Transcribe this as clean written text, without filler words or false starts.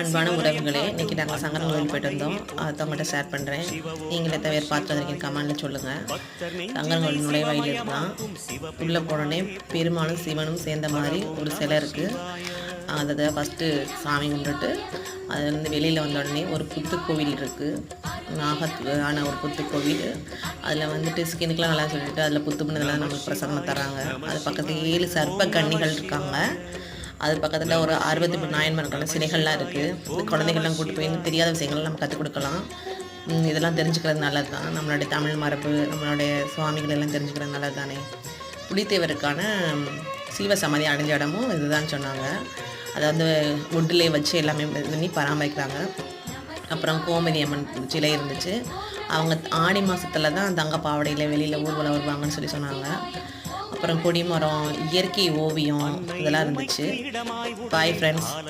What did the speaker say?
அன்பான உறவுகளே, இன்றைக்கி நாங்கள் சங்கரன் கோயில் போய்ட்டு வந்தோம். அதை உங்கள்கிட்ட ஷேர் பண்ணுறேன். நீங்களே தவிர பார்த்து வந்திருக்கீங்க, கமெண்டில் சொல்லுங்கள். சங்கரன் கோயில் நுழைவாயில் தான் உள்ளே போனோடனே பெருமாளும் சிவனும் சேர்ந்த மாதிரி ஒரு சிலை இருக்குது. அதை ஃபஸ்ட்டு சாமி கும்பிட்டுட்டு அதுலேருந்து வெளியில் வந்த உடனே ஒரு புத்துக்கோவில் இருக்குது. நாகத்துக்கான ஒரு புத்துக்கோவில். அதில் வந்துட்டு ஸ்கின்னுக்கெலாம் நல்லா சொல்லிட்டு அதில் புத்து பண்ணதெல்லாம் நம்மளுக்கு பிரசாதமாக தராங்க. அது பக்கத்தில் 7 சர்ப்ப கன்னிகள் இருக்காங்க. அது பக்கத்தில் ஒரு 63 நாயன்மார்கள சிலைகள்லாம் இருக்குது. குழந்தைகள்லாம் கூப்பிட்டு போய் தெரியாத விஷயங்கள்லாம் நம்ம கற்றுக் கொடுக்கலாம். இதெல்லாம் தெரிஞ்சுக்கிறது நல்லது தான். நம்மளுடைய தமிழ் மரபு, நம்மளுடைய சுவாமிகள் எல்லாம் தெரிஞ்சுக்கிறது நல்லது தானே. புலித்தேவருக்கான சீவ சமாதி அடைஞ்ச இடமும் இதுதான் சொன்னாங்க. அதை வந்து உட்டிலே வச்சு எல்லாமே பண்ணி பராமரிக்கிறாங்க. அப்புறம் கோமதி அம்மன் சிலை இருந்துச்சு. அவங்க ஆடி மாதத்தில் தான் தங்க பாவடையில் வெளியில் ஊர்வலம் வருவாங்கன்னு சொன்னாங்க. அப்புறம் கொடிமரம், இயற்கை ஓவியம் இதெல்லாம் இருந்துச்சு. Bye friends.